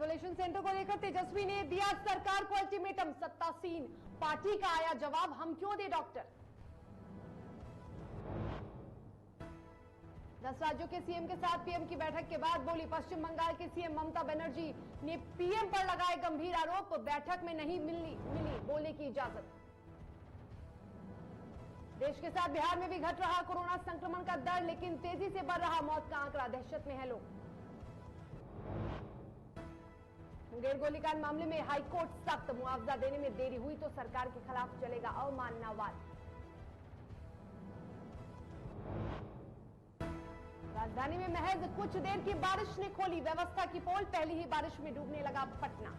Isolation centre को लेकर तेजस्वी ने दिया सरकार को अल्टीमेटम, सत्तासीन पार्टी का आया जवाब, हम क्यों दे डॉक्टर। 10 राज्यों के सीएम के साथ पीएम की बैठक के बाद बोली पश्चिम बंगाल के सीएम ममता बनर्जी ने पीएम पर लगाए गंभीर आरोप, बैठक में नहीं मिली बोलने की इजाजत। देश के साथ बिहार में भी घट रहा कोरोना संक्रमण का दर, लेकिन तेजी से बढ़ रहा मौत का आंकड़ा, दहशत में है लोग। मुंगेर गोलीकांड मामले में हाईकोर्ट सख्त, मुआवजा देने में देरी हुई तो सरकार के खिलाफ चलेगा अवमानना वाद। राजधानी में महज कुछ देर की बारिश ने खोली व्यवस्था की पोल, पहली ही बारिश में डूबने लगा पटना।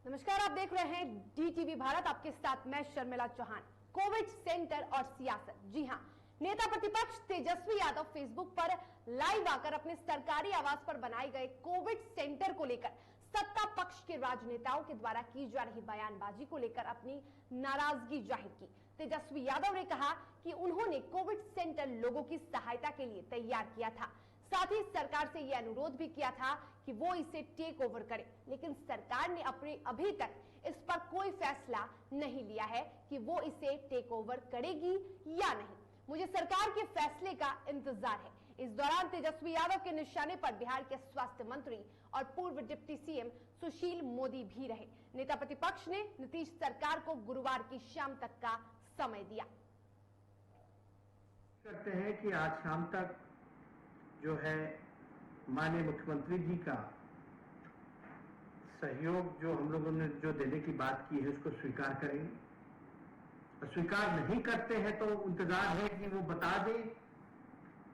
नमस्कार, आप देख रहे हैं डीटीवी भारत, आपके साथ मैं शर्मिला चौहान। कोविड सेंटर और सियासत, जी हां, नेता प्रतिपक्ष तेजस्वी यादव फेसबुक पर लाइव आकर अपने सरकारी आवास पर बनाए गए कोविड सेंटर को लेकर सत्ता पक्ष के राजनेताओं के द्वारा की जा रही बयानबाजी को लेकर अपनी नाराजगी जाहिर की। तेजस्वी यादव ने कहा कि उन्होंने कोविड सेंटर लोगों की सहायता के लिए तैयार किया था, साथ ही सरकार से यह अनुरोध भी किया था कि वो इसे टेक ओवर करे, लेकिन सरकार ने अभी तक इस पर कोई फैसला नहीं लिया है कि वो इसे टेक ओवर करेगी या नहीं। मुझे सरकार के फैसले का इंतजार है। इस दौरान तेजस्वी यादव के निशाने पर बिहार के स्वास्थ्य मंत्री और पूर्व डिप्टी सीएम सुशील मोदी भी रहे। नेता प्रतिपक्ष ने नीतीश सरकार को गुरुवार की शाम तक का समय दिया। करते हैं कि आज शाम तक जो है माननीय मुख्यमंत्री जी का सहयोग जो हम लोगों ने जो देने की बात की है उसको स्वीकार करेंगे। स्वीकार नहीं करते हैं तो इंतजार है कि वो बता दे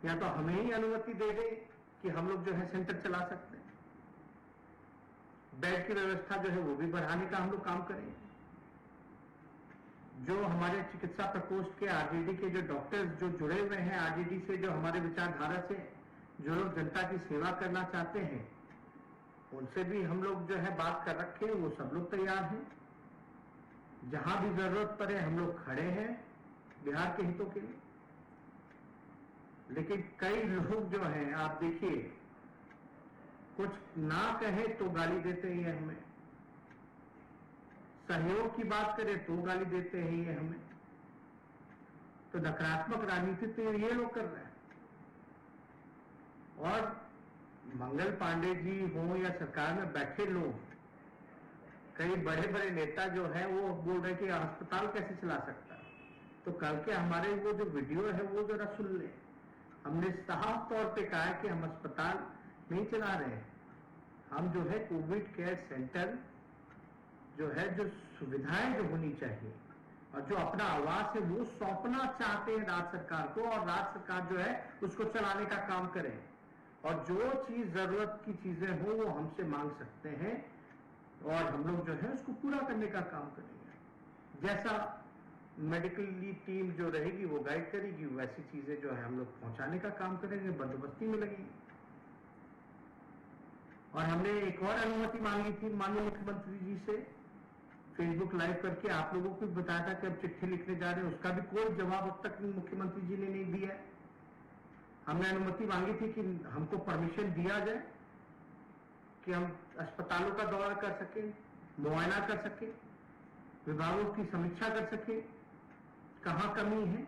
या तो हमें ही अनुमति दे दे कि हम लोग जो है सेंटर चला सकते हैं। बेड की व्यवस्था जो है वो भी बढ़ाने का हम लोग काम करेंगे। जो हमारे चिकित्सा प्रकोष्ठ के आरजेडी के जो डॉक्टर्स जो जुड़े हुए हैं आरजेडी से, जो हमारे विचारधारा से जो लोग जनता की सेवा करना चाहते हैं, उनसे भी हम लोग जो है बात कर रखे हैं, वो सब लोग तैयार हैं। जहां भी जरूरत पड़े हम लोग खड़े हैं बिहार के हितों के लिए। लेकिन कई लोग जो हैं, आप देखिए, कुछ ना कहे तो गाली देते हैं हमें, सहयोग की बात करें तो गाली देते हैं ये हमें। तो नकारात्मक राजनीति तो ये लोग कर रहे हैं। और मंगल पांडे जी हो या सरकार में बैठे लोग, कई बड़े बड़े नेता जो है वो बोल रहे कि अस्पताल कैसे चला सकता है। तो कल के हमारे वो जो वीडियो है वो जरा सुन ले। हमने साफ तौर पे कहा है कि हम अस्पताल नहीं चला रहे हैं, हम जो है कोविड केयर सेंटर जो है, जो सुविधाएं जो होनी चाहिए और जो अपना आवास है वो सौंपना चाहते हैं राज्य सरकार को, और राज्य सरकार जो है उसको चलाने का काम करे। और जो चीज जरूरत की चीजें हो वो हमसे मांग सकते हैं और हम लोग जो है उसको पूरा करने का काम करेंगे। जैसा मेडिकली टीम जो रहेगी वो गाइड करेगी, वैसी चीजें जो है हम लोग पहुंचाने का काम करेंगे, बंदोबस्ती में लगेंगे। और हमने एक और अनुमति मांगी थी माननीय मुख्यमंत्री जी से, फेसबुक लाइव करके आप लोगों को बताया था कि अब चिट्ठी लिखने जा रहे हैं, उसका भी कोई जवाब अब तक मुख्यमंत्री जी ने नहीं दिया है। हमने अनुमति मांगी थी कि हमको परमिशन दिया जाए कि हम अस्पतालों का दौरा कर सके, मुआयना कर सके, विभागों की समीक्षा कर सके, कहां कमी है,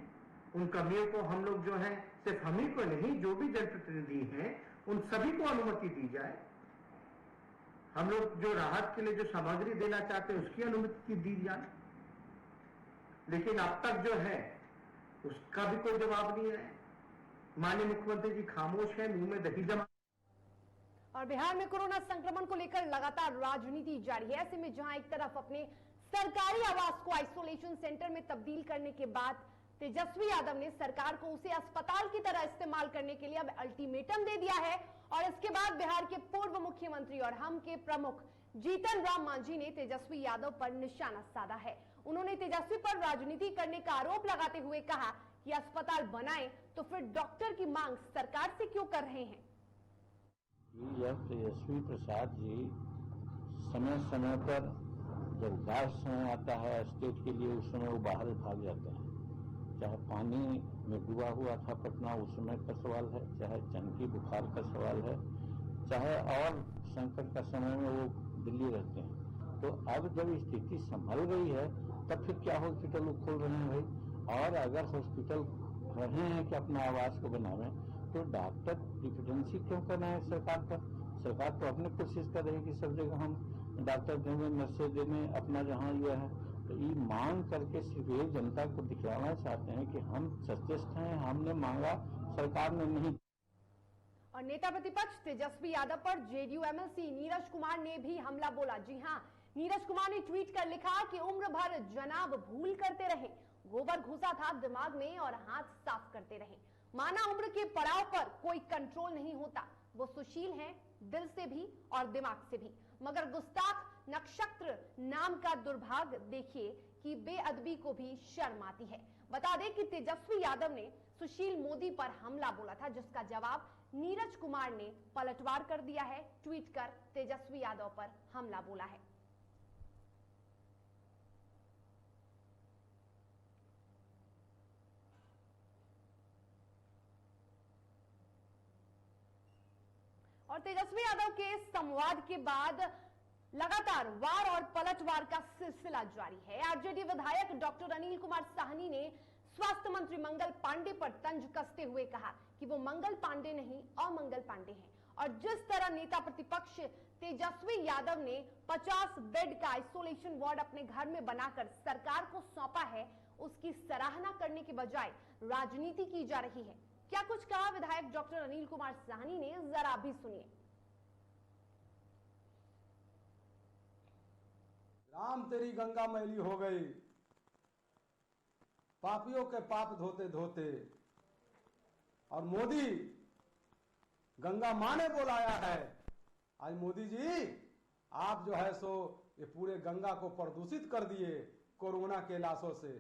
उन कमियों को हम लोग जो है, सिर्फ हम ही को नहीं, जो भी जनप्रतिनिधि हैं उन सभी को अनुमति दी जाए। हम लोग जो राहत के लिए जो सामग्री देना चाहते हैं उसकी अनुमति दी जाए। लेकिन अब तक जो है उसका भी कोई जवाब नहीं है। माननीय मुख्यमंत्री जी खामोश है, मुंह में दही जमा। और बिहार में कोरोना संक्रमण को लेकर लगातार राजनीति जारी है। ऐसे में जहां एक तरफ अपने सरकारी आवास को आइसोलेशन सेंटर में तब्दील करने के बाद तेजस्वी यादव ने सरकार को उसे अस्पताल की तरह इस्तेमाल करने के लिए अब अल्टीमेटम दे दिया है, और इसके बाद बिहार के पूर्व मुख्यमंत्री और हम के प्रमुख जीतन राम मांझी ने तेजस्वी यादव पर निशाना साधा है। उन्होंने तेजस्वी पर राजनीति करने का आरोप लगाते हुए कहा कि अस्पताल बनाए तो फिर डॉक्टर की मांग सरकार से क्यों कर रहे हैं। जब तेजस्वी प्रसाद जी समय समय पर जब उदास समय आता है स्टेट के लिए, उस समय वो बाहर भाग जाता है। चाहे पानी में डूबा हुआ था पटना उस समय का सवाल है, चाहे चमकी बुखार का सवाल है, चाहे और संकट का समय में वो दिल्ली रहते हैं। तो अब जब स्थिति संभल गई है तब फिर क्या हॉस्पिटल खोल रहे हैं भाई। और अगर हॉस्पिटल रहे हैं कि अपना आवास को बनावें तो डॉक्टर डिपेंडेंसी क्यों करना है सरकार पर। सरकार तो अपनी कोशिश कर रही है कि सब जगह हम डॉक्टर देंगे, नर्सेज देंगे, अपना जहाँ ये है। तो ये मांग करके सिर्फ ये जनता को दिखलाना चाहते हैं कि हम सचेष्ट हैं, हमने मांगा, सरकार ने नहीं। और नेता प्रतिपक्ष तेजस्वी यादव पर जेडीयू एमएलसी नीरज कुमार ने भी हमला बोला। जी हां, नीरज कुमार ने ट्वीट कर लिखा कि उम्र भर जनाब भूल करते रहे, गोबर घुसा था दिमाग में और हाथ साफ करते रहे। माना उम्र के पड़ाव पर कोई कंट्रोल नहीं होता, वो सुशील हैं दिल से भी और दिमाग से भी, मगर गुस्ताख नक्षत्र नाम का दुर्भाग्य देखिए कि बेअदबी को भी शर्म आती है। बता दें कि तेजस्वी यादव ने सुशील मोदी पर हमला बोला था, जिसका जवाब नीरज कुमार ने पलटवार कर दिया है। ट्वीट कर तेजस्वी यादव पर हमला बोला है। और तेजस्वी यादव के संवाद के बाद लगातार वार और पलटवार का सिलसिला जारी है। आरजेडी विधायक डॉक्टर अनिल कुमार साहनी ने स्वास्थ्य मंत्री मंगल पांडे पर तंज कसते हुए कहा कि वो मंगल पांडे नहीं अमंगल पांडे हैं। और जिस तरह नेता प्रतिपक्ष तेजस्वी यादव ने 50 बेड का आइसोलेशन वार्ड अपने घर में बनाकर सरकार को सौंपा है, उसकी सराहना करने के बजाय राजनीति की जा रही है। क्या कुछ कहा विधायक डॉक्टर अनिल कुमार साहनी ने, जरा भी सुनिए। राम तेरी गंगा मैली हो गई, पापियों के पाप धोते धोते, और मोदी गंगा मां ने बुलाया है। आज मोदी जी आप जो है सो ये पूरे गंगा को प्रदूषित कर दिए कोरोना के लाशों से।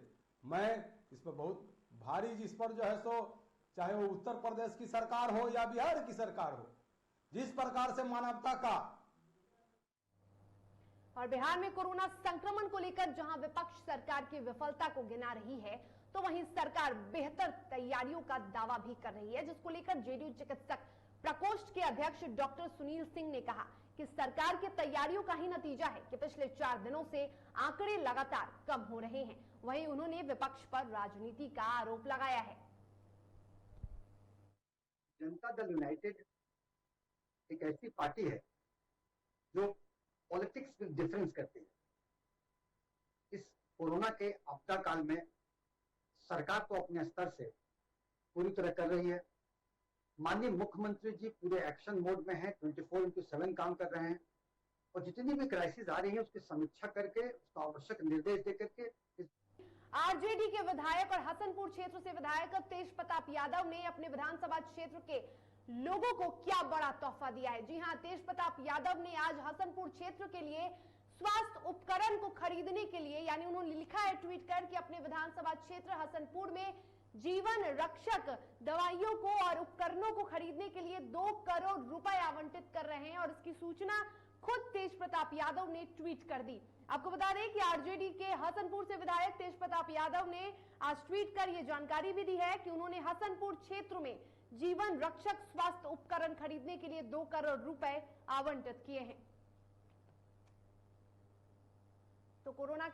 मैं इस पर बहुत भारी, जिस पर जो है सो चाहे वो उत्तर प्रदेश की सरकार हो या बिहार की सरकार हो, जिस प्रकार से मानवता का। और बिहार में कोरोना संक्रमण को लेकर जहां विपक्ष सरकार की विफलता को गिना रही है, तो वहीं सरकार बेहतर तैयारियों का दावा भी कर रही है, जिसको लेकर जेडीयू चिकित्सक प्रकोष्ठ के अध्यक्ष डॉक्टर सुनील सिंह ने कहा कि सरकार की तैयारियों का ही नतीजा है कि पिछले 4 दिनों से आंकड़े लगातार कम हो रहे हैं। वहीं उन्होंने विपक्ष पर राजनीति का आरोप लगाया है। जनता दल यूनाइटेड एक ऐसी पार्टी है जो पॉलिटिक्स में डिफरेंस करती है। इस कोरोना के आपदा काल में सरकार तो अपने स्तर से पूरी तरह कर रही है। माननीय मुख्यमंत्री जी पूरे एक्शन मोड में हैं, 24/7 काम कर रहे हैं, और जितनी भी क्राइसिस आ रही है उसकी समीक्षा करके उसका आवश्यक निर्देश दे करके। आरजेडी के विधायक और हसनपुर क्षेत्र से विधायक तेज प्रताप यादव ने अपने विधानसभा क्षेत्र के लोगों को क्या बड़ा तोहफा दिया है। जी हां, तेज प्रताप यादव ने आज हसनपुर क्षेत्र के लिए स्वास्थ्य उपकरण को खरीदने के लिए, यानी उन्होंने लिखा है ट्वीट कर कि अपने विधानसभा क्षेत्र हसनपुर में जीवन रक्षक दवाइयों को और उपकरणों को खरीदने के लिए 2 करोड़ रुपए आवंटित कर रहे हैं, और इसकी सूचना खुद तेज प्रताप यादव ने ट्वीट कर दी। आपको बता दें कि आरजेडी के हसनपुर से विधायक तेज प्रताप यादव ने आज ट्वीट कर यह जानकारी भी दी है कि उन्होंने हसनपुर क्षेत्र में जीवन रक्षक स्वास्थ्य उपकरण खरीदने के लिए 2 करोड़ रुपए आवंटित किए हैं। तो कोरोना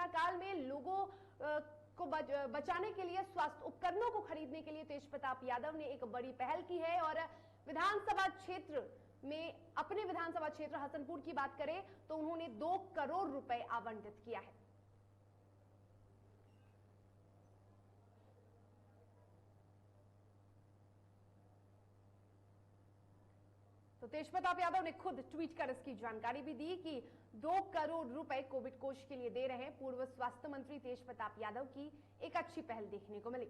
काल में लोगों को बचाने के लिए स्वास्थ्य उपकरणों को खरीदने के लिए तेज प्रताप यादव ने एक बड़ी पहल की है। और विधानसभा क्षेत्र में, अपने विधानसभा क्षेत्र हसनपुर की बात करें तो उन्होंने 2 करोड़ रुपए आवंटित किया है। तो तेज प्रताप यादव ने खुद ट्वीट कर इसकी जानकारी भी दी कि 2 करोड़ रुपए कोविड कोष के लिए दे रहे हैं। पूर्व स्वास्थ्य मंत्री तेज प्रताप यादव की एक अच्छी पहल देखने को मिली।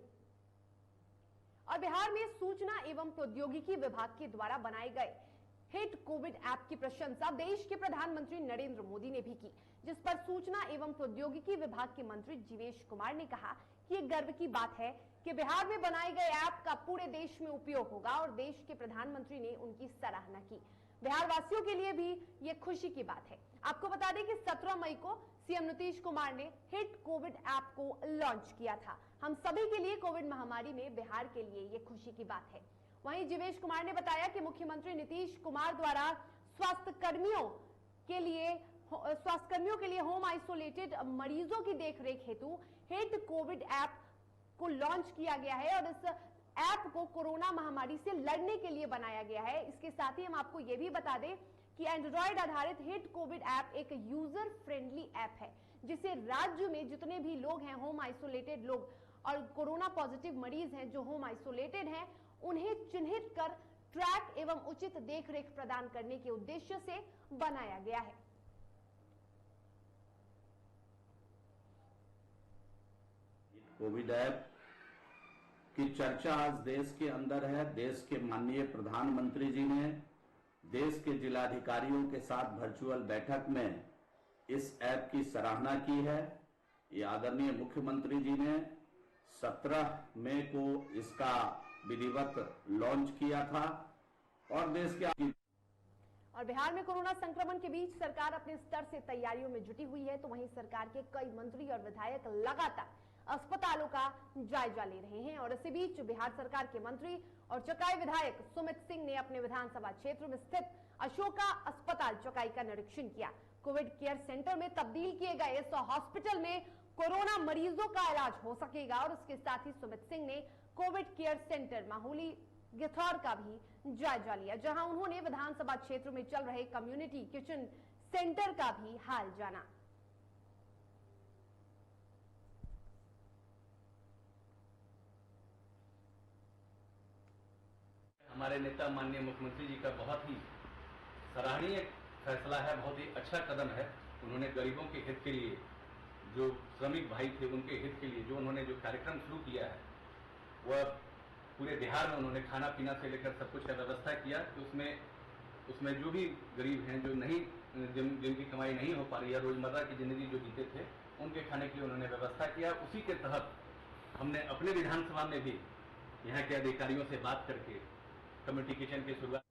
और बिहार में सूचना एवं प्रौद्योगिकी विभाग के द्वारा बनाए गए हिट कोविड ऐप की प्रशंसा देश के प्रधानमंत्री नरेंद्र मोदी ने भी की, जिस पर सूचना एवं प्रौद्योगिकी विभाग के मंत्री जीवेश कुमार ने कहा कि यह गर्व की बात है कि बिहार में बनाए गए ऐप का पूरे देश में उपयोग होगा, और देश के प्रधानमंत्री ने उनकी सराहना की। बिहार वासियों के लिए भी ये खुशी की बात है। आपको बता दें कि 17 मई को सीएम नीतीश कुमार ने हिट कोविड ऐप को लॉन्च किया था। हम सभी के लिए कोविड महामारी में बिहार के लिए ये खुशी की बात है। वहीं जीवेश कुमार ने बताया कि मुख्यमंत्री नीतीश कुमार द्वारा स्वास्थ्यकर्मियों के लिए होम आइसोलेटेड मरीजों की देखरेख हेतु हिट कोविड ऐप को लॉन्च किया गया है और इस ऐप को कोरोना महामारी से लड़ने के लिए बनाया गया है। इसके साथ ही हम आपको यह भी बता दें कि एंड्रॉयड आधारित हिट कोविड ऐप एक यूजर फ्रेंडली ऐप है, जिसे राज्य में जितने भी लोग हैं होम आइसोलेटेड लोग और कोरोना पॉजिटिव मरीज हैं जो होम आइसोलेटेड हैं, उन्हें चिन्हित कर ट्रैक एवं उचित देखरेख प्रदान करने के उद्देश्य से बनाया गया है। कोविड ऐप की चर्चा आज देश के अंदर है। देश के माननीय प्रधानमंत्री जी ने देश के जिलाधिकारियों के साथ वर्चुअल बैठक में इस ऐप की सराहना की है। ये आदरणीय मुख्यमंत्री जी ने 17 मई को इसका विधिवत लॉन्च किया था और देश के और बिहार में कोरोना संक्रमण के बीच सरकार अपने स्तर से तैयारियों में जुटी हुई है, तो वहीं सरकार के कई मंत्री और विधायक लगातार अस्पतालों का जायजा ले रहे हैं। और इसी बीच बिहार सरकार के मंत्री और चकाई विधायक सुमित सिंह ने अपने विधानसभा क्षेत्र में स्थित अशोका अस्पताल चकाई का निरीक्षण किया। कोविड केयर सेंटर में तब्दील किए गए इस हॉस्पिटल में कोरोना मरीजों का इलाज हो सकेगा और इसके साथ ही सुमित सिंह ने कोविड केयर सेंटर माहौली गिथौर का भी जायजा लिया, जहां उन्होंने विधानसभा क्षेत्र में चल रहे कम्युनिटी किचन सेंटर का भी हाल जाना। हमारे नेता माननीय मुख्यमंत्री जी का बहुत ही सराहनीय फैसला है, बहुत ही अच्छा कदम है। उन्होंने गरीबों के हित के लिए, जो श्रमिक भाई थे उनके हित के लिए जो उन्होंने जो कार्यक्रम शुरू किया है, वह पूरे बिहार में उन्होंने खाना पीना से लेकर सब कुछ का व्यवस्था किया कि उसमें जो भी गरीब हैं, जो नहीं जिनकी कमाई नहीं हो पा रही है, रोजमर्रा की जिंदगी जो जीते थे, उनके खाने की उन्होंने व्यवस्था किया। उसी के तहत हमने अपने विधानसभा में भी यहाँ के अधिकारियों से बात करके कम्युनिटी किचन की शुरुआत।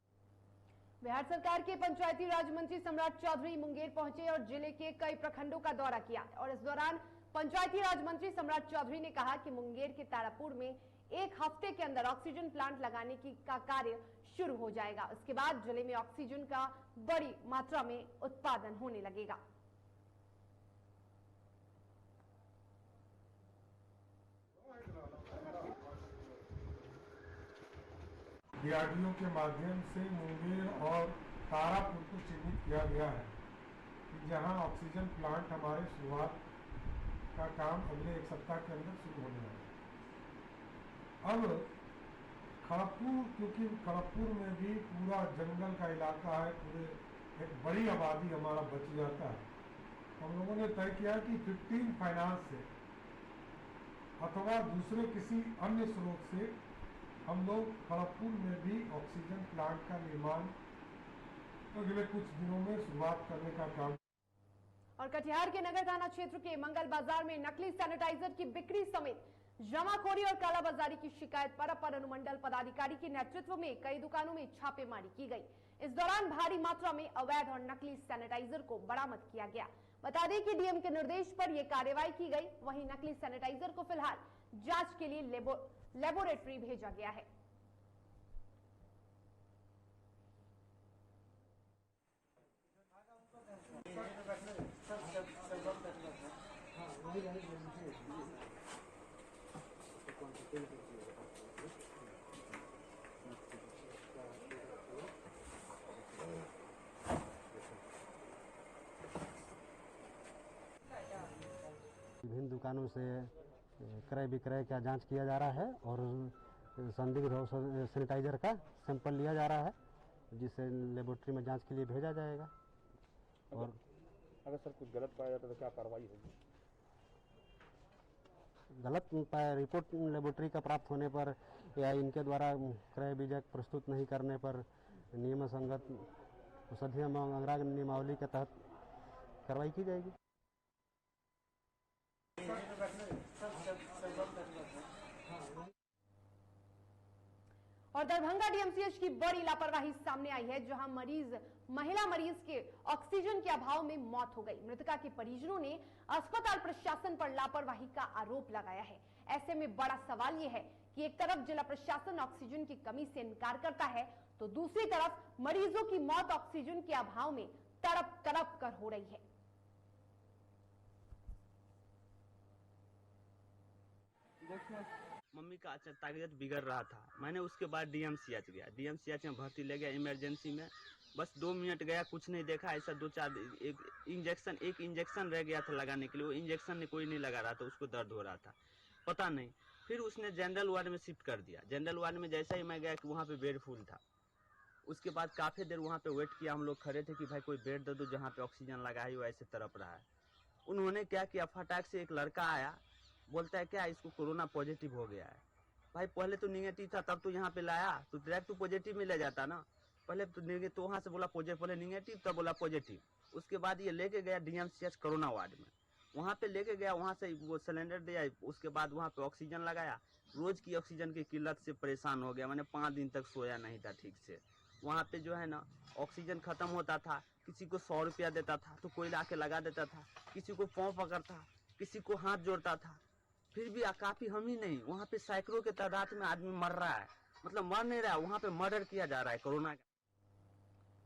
बिहार सरकार के पंचायती राज मंत्री सम्राट चौधरी मुंगेर पहुंचे और जिले के कई प्रखंडों का दौरा किया और इस दौरान पंचायती राज मंत्री सम्राट चौधरी ने कहा कि मुंगेर के तारापुर में एक हफ्ते के अंदर ऑक्सीजन प्लांट लगाने का कार्य शुरू हो जाएगा। इसके बाद जिले में ऑक्सीजन का बड़ी मात्रा में उत्पादन होने लगेगा। डीआरडीओ के माध्यम से मुंगेर और तारापुर को चिन्हित किया गया है कि जहां ऑक्सीजन प्लांट हमारे शुरुआत का काम अगले एक सप्ताह के अंदर शुरू होने वाला है। अब खड़गपुर, क्योंकि खड़गपुर में भी पूरा जंगल का इलाका है, पूरे एक बड़ी आबादी हमारा बच जाता है, हम लोगों ने तय किया कि 15 फाइनेंस से अथवा दूसरे किसी अन्य स्रोत से हम लोग खड़गपुर में भी ऑक्सीजन प्लांट का निर्माण अगले कुछ दिनों में शुरुआत करने का काम। और कटिहार के नगर थाना क्षेत्र के मंगल बाजार में नकली सैनिटाइजर की बिक्री समेत जमाखोरी और कालाबाजारी की शिकायत पर अपर अनुमंडल पदाधिकारी के नेतृत्व में कई दुकानों में छापेमारी की गई। इस दौरान भारी मात्रा में अवैध और नकली सैनिटाइजर को बरामद किया गया। बता दें कि डीएम के निर्देश पर यह कार्रवाई की गई। वहीं नकली सैनिटाइजर को फिलहाल जांच के लिए लेबोरेटरी भेजा गया है। विभिन्न दुकानों से क्रय विक्रय का जांच किया जा रहा है और संदिग्ध सैनिटाइजर का सैंपल लिया जा रहा है, जिसे लेबोरेटरी में जांच के लिए भेजा जाएगा। और अगर सर कुछ गलत पाया जाता है तो क्या कार्रवाई होगी? गलत रिपोर्ट लेबोरेटरी का प्राप्त होने पर या इनके द्वारा क्रय बीजक प्रस्तुत नहीं करने पर नियम संगत औषधि अंगराग नियमावली के तहत कार्रवाई की जाएगी। और दरभंगा डीएमसीएच की बड़ी लापरवाही सामने आई है, जहां महिला मरीज के ऑक्सीजन के अभाव में मौत हो गई। मृतका के परिजनों ने अस्पताल प्रशासन पर लापरवाही का आरोप लगाया है। ऐसे में बड़ा सवाल यह है कि एक तरफ जिला प्रशासन ऑक्सीजन की कमी से इनकार करता है, तो दूसरी तरफ मरीजों की मौत ऑक्सीजन के अभाव में तड़प तड़प कर हो रही है। मम्मी का तबीयत बिगड़ रहा था, मैंने उसके बाद डीएमसीएच गया, डीएमसीएच में भर्ती ले गया इमरजेंसी में। बस 2 मिनट गया, कुछ नहीं देखा, ऐसा 2-4 एक इंजेक्शन रह गया था लगाने के लिए, वो इंजेक्शन ने कोई नहीं लगा रहा था, उसको दर्द हो रहा था, पता नहीं। फिर उसने जनरल वार्ड में शिफ्ट कर दिया। जनरल वार्ड में जैसा ही मैं गया कि वहाँ पे बेड फुल था। उसके बाद काफ़ी देर वहाँ पे वेट किया, हम लोग खड़े थे कि भाई कोई बेड दे दो जहाँ पे ऑक्सीजन लगा है, वो ऐसे तड़प रहा है। उन्होंने क्या किया, फटाक से एक लड़का आया, बोलता है क्या इसको कोरोना पॉजिटिव हो गया है। भाई पहले तो निगेटिव था, तब तो यहाँ पे लाया तो डायरेक्ट तो पॉजिटिव में ले जाता ना। पहले तो वहाँ से बोला पॉजिटिव, पहले निगेटिव तब बोला पॉजिटिव। उसके बाद ये लेके गया डीएमसीएच कोरोना वार्ड में, वहाँ पे लेके गया, वहाँ से वो सिलेंडर दिया, उसके बाद वहाँ पे ऑक्सीजन लगाया। रोज की ऑक्सीजन की किल्लत से परेशान हो गया, मैंने 5 दिन तक सोया नहीं था ठीक से। वहाँ पे जो है ना ऑक्सीजन खत्म होता था, किसी को 100 रुपया देता था तो कोई लाके लगा देता था, किसी को पाँव पकड़ता, किसी को हाथ जोड़ता था, फिर भी काफी हम ही नहीं, वहाँ पे सैकड़ों के तादाद में आदमी मर रहा है, मतलब मर नहीं रहा है, वहाँ पे मर्डर किया जा रहा है कोरोना का।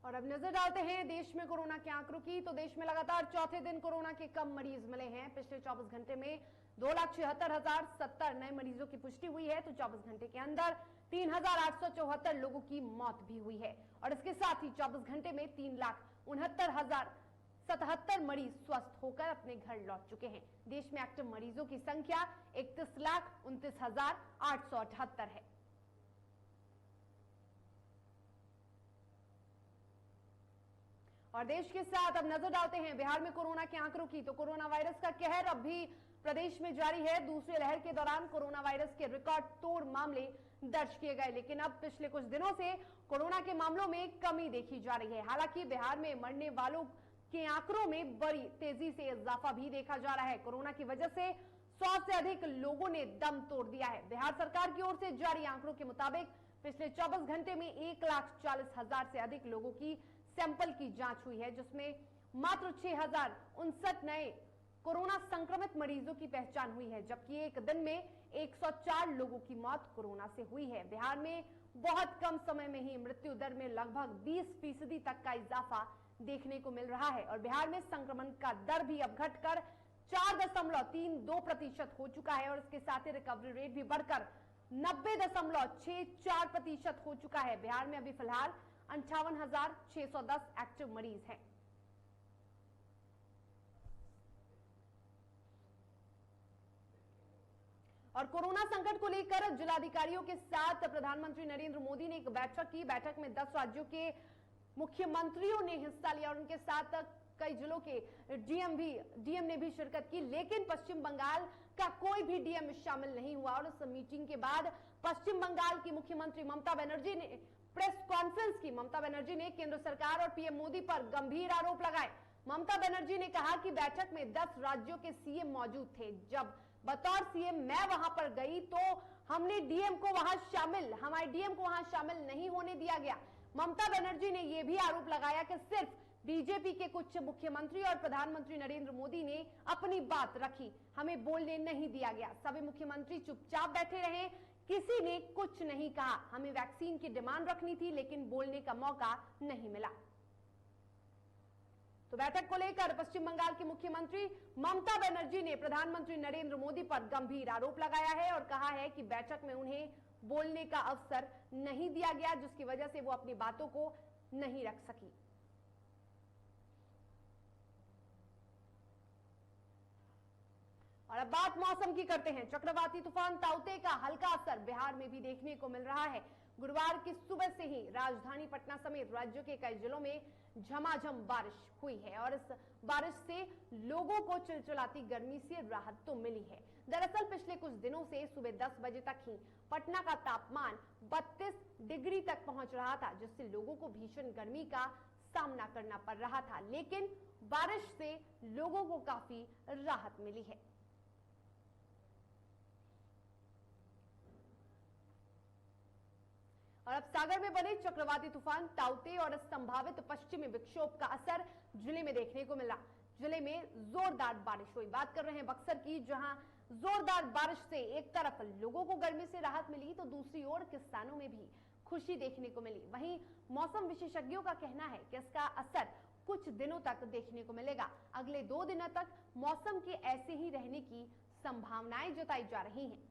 और अब नजर डालते हैं देश में कोरोना के आंकड़ों की। तो देश में लगातार चौथे दिन कोरोना के कम मरीज मिले हैं। पिछले 24 घंटे में 2,76,070 नए मरीजों की पुष्टि हुई है, तो 24 घंटे के अंदर 3,874 लोगों की मौत भी हुई है। और इसके साथ ही 24 घंटे में 3,69,077 मरीज स्वस्थ होकर अपने घर लौट चुके हैं। देश में एक्टिव मरीजों की संख्या 31,29,878 है। और देश के साथ अब नजर डालते हैं बिहार में कोरोना के आंकड़ों की। तो कोरोना वायरस का कहर अब भी प्रदेश में जारी है। दूसरी लहर के दौरान कोरोना वायरस के रिकॉर्ड तोड़ मामले दर्ज किए गए, लेकिन अब पिछले कुछ दिनों से कोरोना के मामलों में कमी देखी जा रही है। हालांकि बिहार में मरने वालों के आंकड़ों में बड़ी तेजी से इजाफा भी देखा जा रहा है। कोरोना की वजह से 100 से अधिक लोगों ने दम तोड़ दिया है। बिहार सरकार की ओर से जारी आंकड़ों के मुताबिक पिछले 24 घंटे में 1,40,000 से अधिक लोगों की सैंपल की जांच हुई है, जिसमें मात्र 6,059 नए कोरोना संक्रमित मरीजों की पहचान हुई है, जबकि एक दिन में 104 लोगों की मौत कोरोना से हुई है। बिहार में बहुत कम समय में ही मृत्यु दर में लगभग 20% तक का इजाफा देखने को मिल रहा है। और बिहार में संक्रमण का दर भी अब घटकर 4.32% हो चुका है। और इसके साथ ही रिकवरी रेट भी बढ़कर 90.64% हो चुका है। बिहार में अभी फिलहाल 58,610 एक्टिव मरीज हैं। और कोरोना संकट को लेकर जिलाधिकारियों के साथ प्रधानमंत्री नरेंद्र मोदी ने एक बैठक की। बैठक में 10 राज्यों के मुख्यमंत्रियों ने हिस्सा लिया और उनके साथ कई जिलों के डीएम ने भी शिरकत की, लेकिन पश्चिम बंगाल का कोई भी डीएम शामिल नहीं हुआ। और इस मीटिंग के बाद पश्चिम बंगाल की मुख्यमंत्री ममता बनर्जी ने प्रेस कॉन्फ्रेंस की। ममता बनर्जी ने केंद्र सरकार और पीएम मोदी पर गंभीर आरोप लगाए। ममता बनर्जी ने कहा कि बैठक में 10 राज्यों के सीएम मौजूद थे। जब बतौर सीएम मैं वहां पर गई तो हमारे डीएम को वहां शामिल नहीं होने दिया गया। ममता बनर्जी ने यह भी आरोप लगाया कि सिर्फ बीजेपी के कुछ मुख्यमंत्री और प्रधानमंत्री नरेंद्र मोदी ने अपनी बात रखी, हमें बोलने नहीं दिया गया। सभी मुख्यमंत्री चुपचाप बैठे रहे, किसी ने कुछ नहीं कहा। हमें वैक्सीन की डिमांड रखनी थी, लेकिन बोलने का मौका नहीं मिला। तो बैठक को लेकर पश्चिम बंगाल की मुख्यमंत्री ममता बनर्जी ने प्रधानमंत्री नरेंद्र मोदी पर गंभीर आरोप लगाया है और कहा है कि बैठक में उन्हें बोलने का अवसर नहीं दिया गया, जिसकी वजह से वो अपनी बातों को नहीं रख सकी। और अब बात मौसम की करते हैं। चक्रवाती तूफान ताउते का हल्का असर बिहार में भी देखने को मिल रहा है। गुरुवार की सुबह से ही राजधानी पटना समेत राज्यों के कई जिलों में झमाझम बारिश हुई है और इस बारिश से लोगों को चिलचिलाती गर्मी से राहत तो मिली है। दरअसल पिछले कुछ दिनों से सुबह 10 बजे तक ही पटना का तापमान 32 डिग्री तक पहुंच रहा था, जिससे लोगों को भीषण गर्मी का सामना करना पड़ रहा था, लेकिन बारिश से लोगों को काफी राहत मिली है। और अब सागर में बने चक्रवाती तूफान ताउते और संभावित पश्चिमी विक्षोभ का असर जिले में देखने को मिला। जिले में जोरदार बारिश हुई। बात कर रहे हैं बक्सर की, जहां जोरदार बारिश से एक तरफ लोगों को गर्मी से राहत मिली तो दूसरी ओर किसानों में भी खुशी देखने को मिली। वहीं मौसम विशेषज्ञों का कहना है कि इसका असर कुछ दिनों तक देखने को मिलेगा। अगले 2 दिनों तक मौसम के ऐसे ही रहने की संभावनाएं जताई जा रही हैं।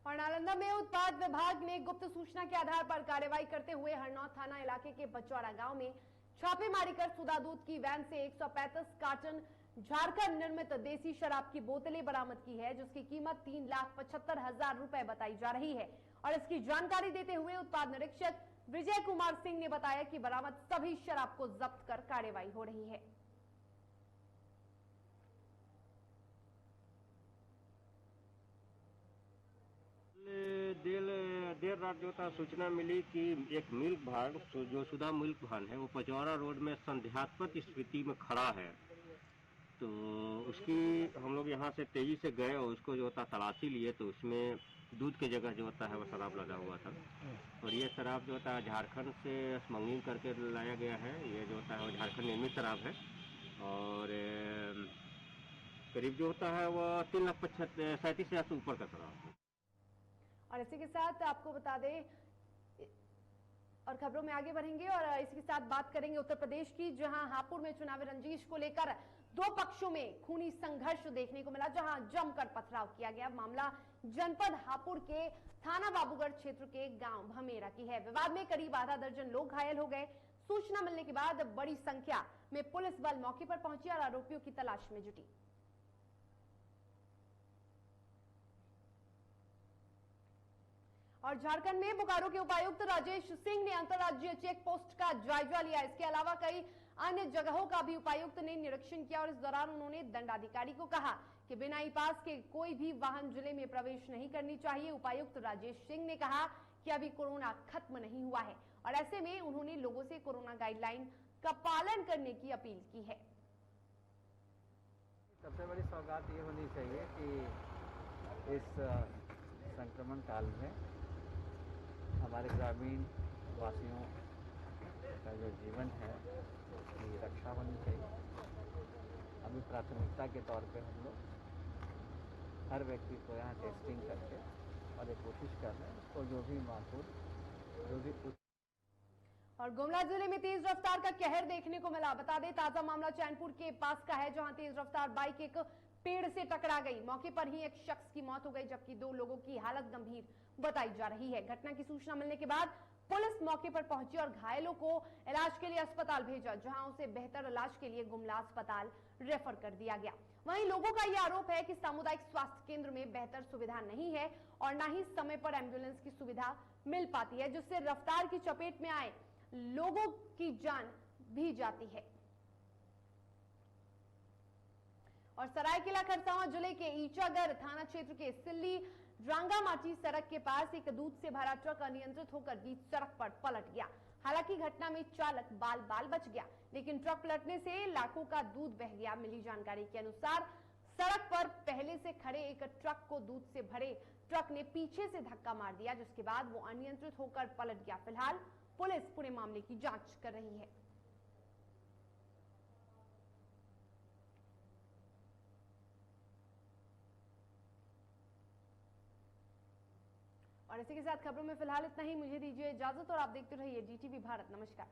और नालंदा में उत्पाद विभाग ने गुप्त सूचना के आधार पर कार्रवाई करते हुए हरनौत थाना इलाके के बचौरा गांव में छापेमारी कर सुधा दूध की वैन से 135 कार्टन झारखंड निर्मित देसी शराब की बोतलें बरामद की है, जिसकी कीमत 3,75,000 रुपए बताई जा रही है। और इसकी जानकारी देते हुए उत्पाद निरीक्षक विजय कुमार सिंह ने बताया कि बरामद सभी शराब को जब्त कर कार्रवाई हो रही है। देर रात जो था सूचना मिली कि एक मिल्क भान जो सुधा मिल्क भान है वो पचौरा रोड में संदेहास्पद स्थिति में खड़ा है। तो उसकी हम लोग यहाँ से तेजी से गए और उसको जो होता तलाशी लिए तो उसमें दूध की जगह जो होता है वो शराब लगा हुआ था। और ये शराब जो होता है झारखंड से स्मगलिंग करके लाया गया है। ये जो होता है वो झारखंड निर्मित शराब है और करीब जो होता है वो 3,37,000 से ऊपर का शराब है। और इसी के साथ आपको बता दें और खबरों में आगे बढ़ेंगे और इसी के साथ बात करेंगे उत्तर प्रदेश की, जहां हापुड़ में चुनावी रंजिश को लेकर 2 पक्षों में खूनी संघर्ष देखने को मिला, जहां जमकर पथराव किया गया। मामला जनपद हापुड़ के थाना बाबूगढ़ क्षेत्र के गांव भमेरा की है। विवाद में करीब आधा दर्जन लोग घायल हो गए। सूचना मिलने के बाद बड़ी संख्या में पुलिस बल मौके पर पहुंची और आरोपियों की तलाश में जुटी। और झारखंड में बोकारो के उपायुक्त राजेश सिंह ने अंतर्राज्यीय चेक पोस्ट का जायजा लिया। इसके अलावा कई अन्य जगहों का भी उपायुक्त ने निरीक्षण किया और इस दौरान उन्होंने दंडाधिकारी को कहा कि बिना ई पास के कोई भी वाहन जिले में प्रवेश नहीं करनी चाहिए। उपायुक्त राजेश सिंह ने कहा कि अभी कोरोना खत्म नहीं हुआ है और ऐसे में उन्होंने लोगों से कोरोना गाइडलाइन का पालन करने की अपील की है। सबसे बड़ी सौगात ये होनी चाहिए कि इस संक्रमण काल में हमारे ग्रामीण वासियों का जो जीवन है उसकी रक्षा होनी चाहिए। अभी प्राथमिकता के तौर पे हम लोग हर व्यक्ति को यहाँ टेस्टिंग करके और एक कोशिश कर रहे हैं उसको जो भी माकूल और गुमला जिले में तेज रफ्तार का कहर देखने को मिला। बता दें ताजा मामला चैनपुर के पास का है, जहां तेज रफ्तार बाइक एक पेड़ से टकरा गई। मौके पर ही एक शख्स की मौत हो गई जबकि 2 लोगों की हालत गंभीर बताई जा रही है। घटना की सूचना मिलने के बाद पुलिस मौके पर पहुंची और घायलों को इलाज के लिए अस्पताल भेजा, जहां उसे बेहतर इलाज के लिए गुमला अस्पताल रेफर कर दिया गया। वहीं लोगों का यह आरोप है कि सामुदायिक स्वास्थ्य केंद्र में बेहतर सुविधा नहीं है और न ही समय पर एम्बुलेंस की सुविधा मिल पाती है, जिससे रफ्तार की चपेट में आए लोगों की जान भी जाती है। और सरायकेला खरसावां जिले के ईचागर थाना क्षेत्र के सिल्ली रांगामाटी सड़क के पास एक दूध से भरा ट्रक अनियंत्रित होकर बीच सड़क पर पलट गया। हालांकि घटना में चालक बाल बाल बच गया, लेकिन ट्रक पलटने से लाखों का दूध बह गया। मिली जानकारी के अनुसार सड़क पर पहले से खड़े एक ट्रक को दूध से भरे ट्रक ने पीछे से धक्का मार दिया, जिसके बाद वो अनियंत्रित होकर पलट गया। फिलहाल पुलिस पूरे मामले की जांच कर रही है। और इसी के साथ खबरों में फिलहाल इतना ही। मुझे दीजिए इजाजत और आप देखते रहिए DTV भारत। नमस्कार।